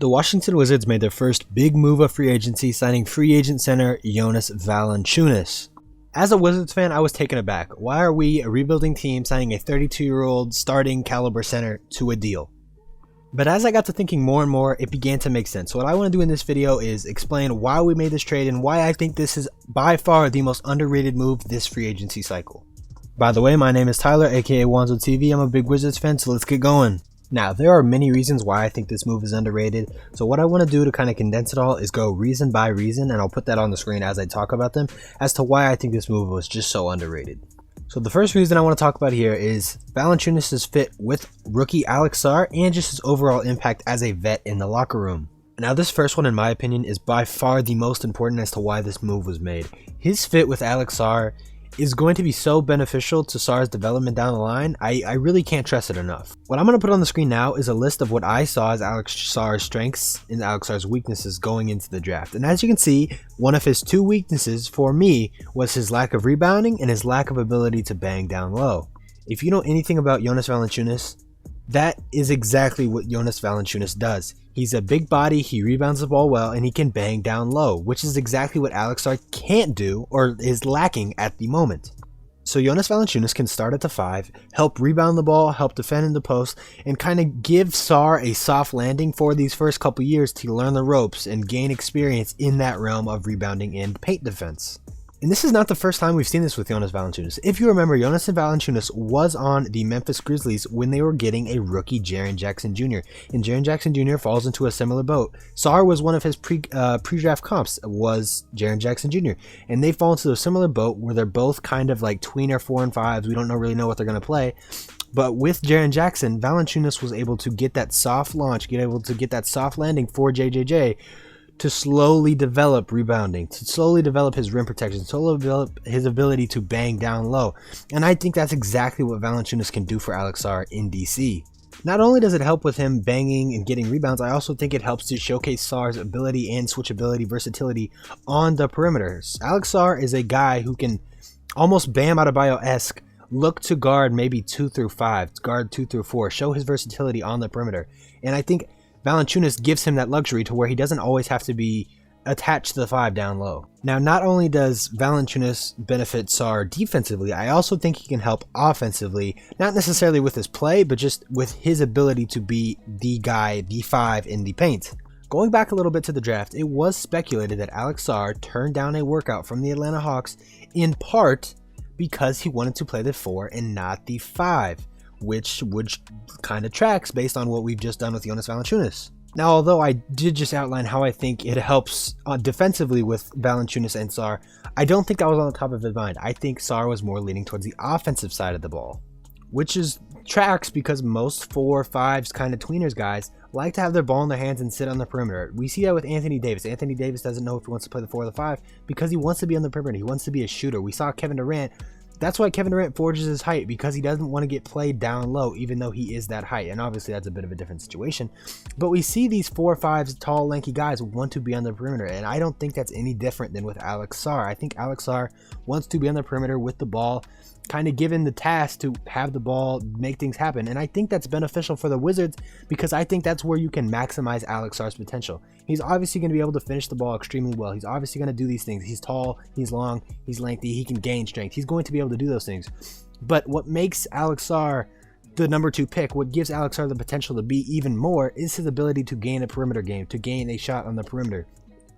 The Washington Wizards made their first big move of free agency, signing free agent center Jonas Valanciunas. As a Wizards fan, I was taken aback. Why are we, a rebuilding team, signing a 32-year-old starting caliber center to a deal? But as I got to thinking more and more, it began to make sense. So what I want to do in this video is explain why we made this trade and why I think this is by far the most underrated move this free agency cycle. By the way, my name is Tyler, aka Wanzo TV. I'm a big Wizards fan, so let's get going. Now, there are many reasons why I think this move is underrated, so what I want to do to kind of condense it all is go reason by reason, and I'll put that on the screen as I talk about them, as to why I think this move was just so underrated. So the first reason I want to talk about here is Valanciunas' fit with rookie Alex Sarr and just his overall impact as a vet in the locker room. Now this first one, in my opinion, is by far the most important as to why this move was made. His fit with Alex Sarr is going to be so beneficial to Sarr's development down the line. I really can't stress it enough. What I'm going to put on the screen now is a list of what I saw as Alex Sarr's strengths and Alex Sarr's weaknesses going into the draft. And as you can see, one of his two weaknesses for me was his lack of rebounding and his lack of ability to bang down low. If you know anything about Jonas Valanciunas, that is exactly what Jonas Valanciunas does. He's a big body, he rebounds the ball well, and he can bang down low, which is exactly what Alex Sarr can't do or is lacking at the moment. So Jonas Valanciunas can start at the 5, help rebound the ball, help defend in the post, and kind of give Sarr a soft landing for these first couple years to learn the ropes and gain experience in that realm of rebounding and paint defense. And this is not the first time we've seen this with Jonas Valanciunas. If you remember, Jonas Valanciunas was on the Memphis Grizzlies when they were getting a rookie Jaren Jackson Jr. And Jaren Jackson Jr. falls into a similar boat. Sarr was one of his pre-draft comps, was Jaren Jackson Jr. And they fall into a similar boat where they're both kind of like tweener 4 and 5s. We don't really know what they're going to play. But with Jaren Jackson, Valanciunas was able to get that soft launch, able to get that soft landing for JJJ, to slowly develop rebounding, to slowly develop his rim protection, to slowly develop his ability to bang down low. And I think that's exactly what Valanciunas can do for Alex Sarr in DC. Not only does it help with him banging and getting rebounds, I also think it helps to showcase Sarr's ability and switchability, versatility on the perimeters. Alex Sarr is a guy who can almost Bam Adebayo-esque look to guard maybe 2 through 5, guard 2 through 4, show his versatility on the perimeter. And I think Valanciunas gives him that luxury to where he doesn't always have to be attached to the 5 down low. Now, not only does Valanciunas benefit Sarr defensively, I also think he can help offensively, not necessarily with his play, but just with his ability to be the guy, the 5 in the paint. Going back a little bit to the draft, it was speculated that Alex Sarr turned down a workout from the Atlanta Hawks in part because he wanted to play the 4 and not the 5. Which kind of tracks based on what we've just done with Jonas Valanciunas. Now, although I did just outline how I think it helps defensively with Valanciunas and Sarr, I don't think that was on the top of his mind. I think Sarr was more leaning towards the offensive side of the ball, which is tracks because most 4, 5s kind of tweeners guys like to have their ball in their hands and sit on the perimeter. We see that with Anthony Davis. Anthony Davis doesn't know if he wants to play the 4 or the 5 because he wants to be on the perimeter. He wants to be a shooter. We saw Kevin Durant. That's why Kevin Durant forges his height, because he doesn't want to get played down low, even though he is that height. And obviously that's a bit of a different situation. But we see these 4 or 5s, tall, lanky guys want to be on the perimeter. And I don't think that's any different than with Alex Sarr. I think Alex Sarr wants to be on the perimeter with the ball, kind of given the task to have the ball, make things happen. And I think that's beneficial for the Wizards because I think that's where you can maximize Alex Sarr's potential. He's obviously going to be able to finish the ball extremely well. He's obviously going to do these things. He's tall, he's long, he's lengthy, he can gain strength. He's going to be able to do those things. But what makes Alex Sarr the number 2 pick, what gives Alex Sarr the potential to be even more, is his ability to gain a perimeter game, to gain a shot on the perimeter.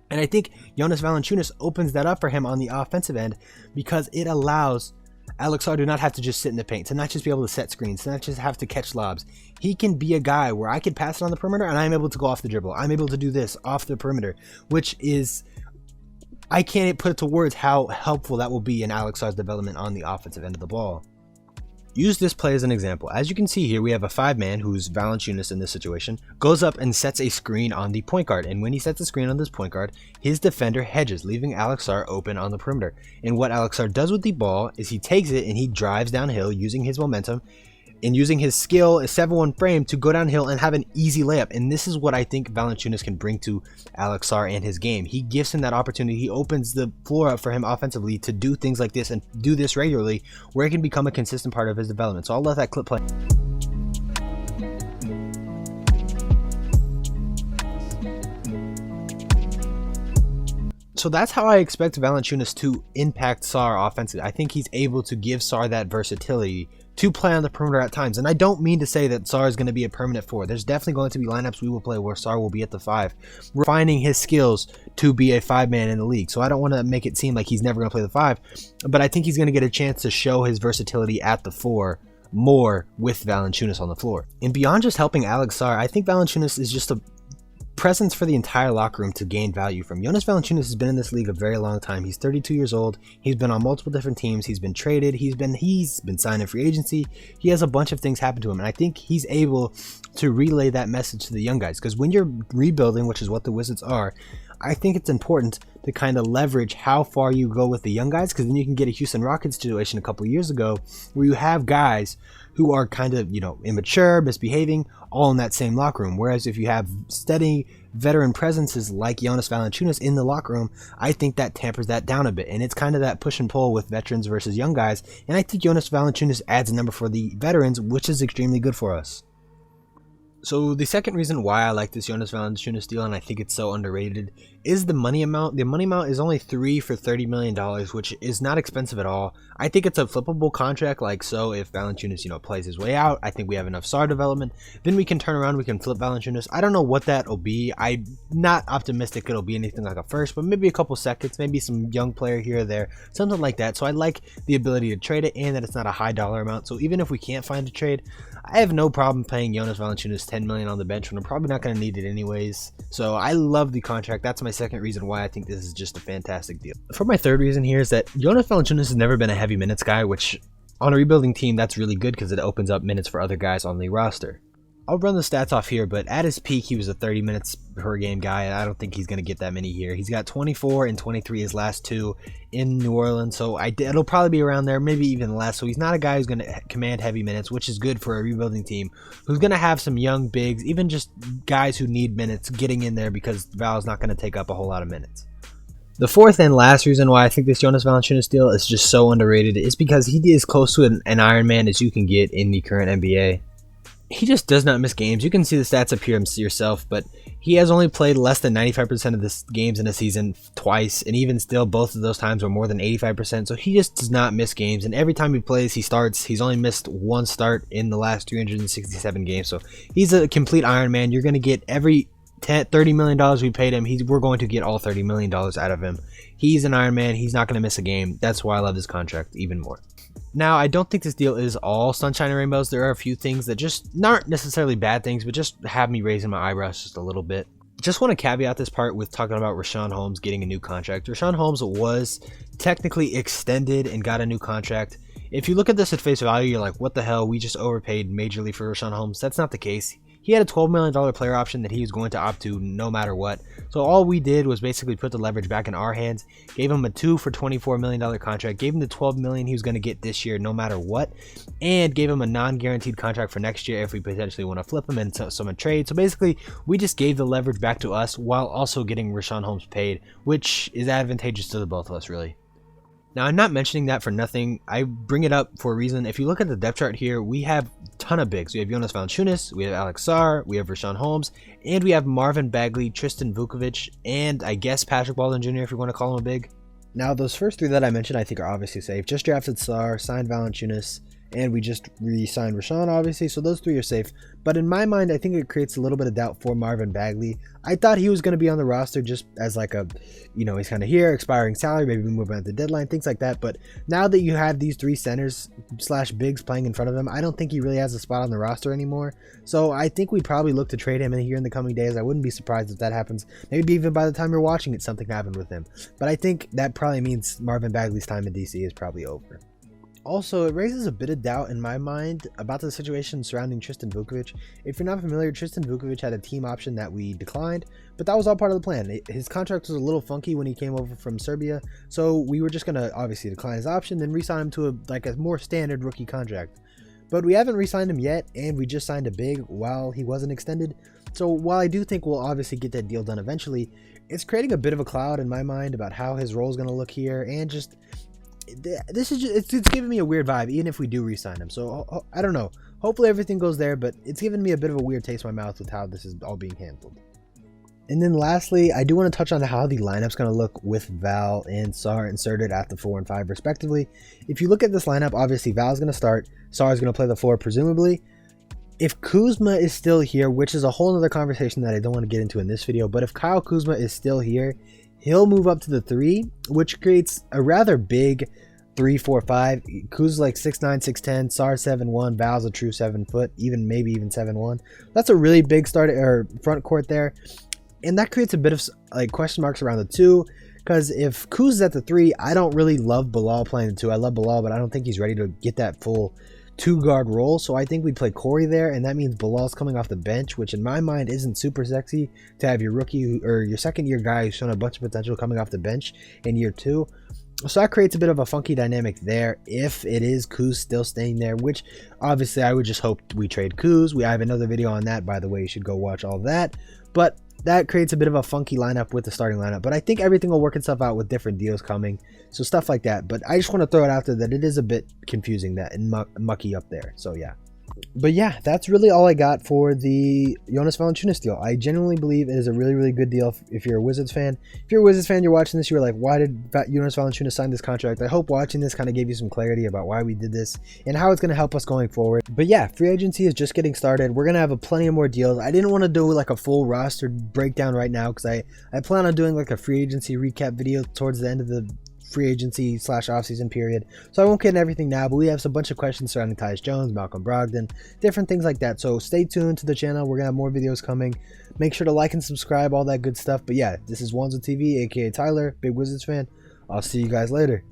And I think Jonas Valanciunas opens that up for him on the offensive end because it allows Alex Sarr to not have to just sit in the paint, to not just be able to set screens, to not just have to catch lobs. He can be a guy where I can pass it on the perimeter and I'm able to go off the dribble. I'm able to do this off the perimeter, which is, I can't put it to words how helpful that will be in Alex Sarr's development on the offensive end of the ball. Use this play as an example. As you can see here, we have a 5-man who's Valanciunas in this situation, goes up and sets a screen on the point guard. And when he sets a screen on this point guard, his defender hedges, leaving Alex Sarr open on the perimeter. And what Alex Sarr does with the ball is he takes it and he drives downhill using his momentum and using his skill, a 7-1 frame, to go downhill and have an easy layup. And this is what I think Valanciunas can bring to Alex Sarr and his game. He gives him that opportunity. He opens the floor up for him offensively to do things like this and do this regularly, where it can become a consistent part of his development. So I'll let that clip play. So that's how I expect Valanciunas to impact Sarr offensively. I think he's able to give Sarr that versatility to play on the perimeter at times. And I don't mean to say that Sarr is going to be a permanent 4. There's definitely going to be lineups we will play where Sarr will be at the 5. We're finding his skills to be a 5-man in the league. So I don't want to make it seem like he's never going to play the 5. But I think he's going to get a chance to show his versatility at the 4 more with Valanciunas on the floor. And beyond just helping Alex Sarr, I think Valanciunas is just a presence for the entire locker room to gain value from. Jonas Valanciunas has been in this league a very long time. He's 32 years old. He's been on multiple different teams. He's been traded. He's been signed in free agency. He has a bunch of things happen to him, and I think he's able to relay that message to the young guys, because when you're rebuilding, which is what the Wizards are, I think it's important to kind of leverage how far you go with the young guys, because then you can get a Houston Rockets situation a couple of years ago where you have guys who are kind of, immature, misbehaving, all in that same locker room. Whereas if you have steady veteran presences like Jonas Valanciunas in the locker room, I think that tampers that down a bit. And it's kind of that push and pull with veterans versus young guys. And I think Jonas Valanciunas adds a number for the veterans, which is extremely good for us. So the second reason why I like this Jonas Valanciunas deal, and I think it's so underrated, is the money amount. The money amount is only 3 for $30 million, which is not expensive at all. I think it's a flippable contract, like so if Valanciunas, plays his way out, I think we have enough Sarr development, then we can turn around, we can flip Valanciunas. I don't know what that'll be. I'm not optimistic it'll be anything like a first, but maybe a couple seconds, maybe some young player here or there, something like that. So I like the ability to trade it and that it's not a high dollar amount. So even if we can't find a trade, I have no problem paying Jonas Valanciunas $10 million on the bench when I'm probably not going to need it anyways. So I love the contract. That's my second reason why I think this is just a fantastic deal. For my third reason here is that Jonas Valanciunas has never been a heavy minutes guy, which on a rebuilding team, that's really good because it opens up minutes for other guys on the roster. I'll run the stats off here, but at his peak, he was a 30 minutes per game guy, and I don't think he's going to get that many here. He's got 24 and 23 his last 2 in New Orleans, so it'll probably be around there, maybe even less. So he's not a guy who's going to command heavy minutes, which is good for a rebuilding team who's going to have some young bigs, even just guys who need minutes getting in there because Val's not going to take up a whole lot of minutes. The fourth and last reason why I think this Jonas Valanciunas deal is just so underrated is because he is close to an Iron Man as you can get in the current NBA. He just does not miss games. You can see the stats up here yourself, but he has only played less than 95% of the games in a season twice, and even still, both of those times were more than 85%, so he just does not miss games, and every time he plays, he starts. He's only missed one start in the last 367 games, so he's a complete Iron Man. You're going to get every $30 million we paid him, we're going to get all $30 million out of him. He's an Iron Man. He's not going to miss a game. That's why I love this contract even more. Now, I don't think this deal is all sunshine and rainbows. There are a few things that just aren't necessarily bad things, but just have me raising my eyebrows just a little bit. Just want to caveat this part with talking about Richaun Holmes getting a new contract. Richaun Holmes was technically extended and got a new contract. If you look at this at face value, you're like, what the hell? We just overpaid majorly for Richaun Holmes. That's not the case. He had a $12 million player option that he was going to opt to no matter what. So all we did was basically put the leverage back in our hands, gave him a 2 for $24 million contract, gave him the $12 million he was going to get this year no matter what, and gave him a non-guaranteed contract for next year if we potentially want to flip him into some trade. So basically, we just gave the leverage back to us while also getting Richaun Holmes paid, which is advantageous to the both of us, really. Now, I'm not mentioning that for nothing. I bring it up for a reason. If you look at the depth chart here, we have a ton of bigs. We have Jonas Valanciunas, we have Alex Sarr, we have Richaun Holmes, and we have Marvin Bagley, Tristan Vukovic, and I guess Patrick Baldwin Jr., if you want to call him a big. Now, those first 3 that I mentioned, I think are obviously safe. Just drafted Sarr, signed Valanciunas, and we just re-signed Richaun, obviously, so those 3 are safe. But in my mind, I think it creates a little bit of doubt for Marvin Bagley. I thought he was going to be on the roster just as like a, he's kind of here, expiring salary, maybe moving at the deadline, things like that. But now that you have these 3 centers / bigs playing in front of him, I don't think he really has a spot on the roster anymore. So I think we'd probably look to trade him in here in the coming days. I wouldn't be surprised if that happens. Maybe even by the time you're watching it, something happened with him. But I think that probably means Marvin Bagley's time in DC is probably over. Also, it raises a bit of doubt in my mind about the situation surrounding Tristan Vukovic. If you're not familiar, Tristan Vukovic had a team option that we declined, but that was all part of the plan. His contract was a little funky when he came over from Serbia, so we were just going to obviously decline his option, then re-sign him to a more standard rookie contract. But we haven't re-signed him yet, and we just signed a big while he wasn't extended. So while I do think we'll obviously get that deal done eventually, it's creating a bit of a cloud in my mind about how his role is going to look here, and just this is just, it's giving me a weird vibe even if we do re-sign him. So I don't know, hopefully everything goes there, but it's giving me a bit of a weird taste in my mouth with how this is all being handled. And then lastly, I do want to touch on how the lineup's going to look with Val and Sarr inserted at the 4 and 5 respectively. If you look at this lineup, obviously Val's going to start, Sarr is going to play the 4 presumably. If Kuzma is still here, which is a whole other conversation that I don't want to get into in this video, but if Kyle Kuzma is still here, he'll move up to the 3, which creates a rather big 3-4-5. Kuz's like 6'9", 6'10", Sarr 7'1", Val's a true 7 foot, maybe even 7'1". That's a really big front court there. And that creates a bit of like question marks around the 2, because if Kuz is at the 3, I don't really love Bilal playing the 2. I love Bilal, but I don't think he's ready to get that full 2-guard role. So I think we play Corey there, and that means Bilal's coming off the bench, which in my mind isn't super sexy to have your rookie or your second-year guy who's shown a bunch of potential coming off the bench in year 2. So that creates a bit of a funky dynamic there if it is Kuz still staying there, which obviously I would just hope we trade Kuz. I have another video on that, by the way. You should go watch all that. But that creates a bit of a funky lineup with the starting lineup. But I think everything will work itself out with different deals coming. So stuff like that. But I just want to throw it out there that it is a bit confusing that and mucky up there. So yeah. But yeah, that's really all I got for the Jonas Valanciunas deal. I genuinely believe it is a really, really good deal if you're a Wizards fan. If you're a Wizards fan, you're watching this, you're like, why did Jonas Valanciunas sign this contract? I hope watching this kind of gave you some clarity about why we did this and how it's going to help us going forward. But yeah, free agency is just getting started. We're going to have plenty of more deals. I didn't want to do like a full roster breakdown right now because I plan on doing like a free agency recap video towards the end of the free agency / offseason period, so I won't get into everything now, but we have a bunch of questions surrounding Tyus Jones, Malcolm Brogdon, different things like that. So stay tuned to the channel. We're gonna have more videos coming. Make sure to like and subscribe, all that good stuff. But yeah, this is Wanzo TV, aka Tyler, big Wizards fan. I'll see you guys later.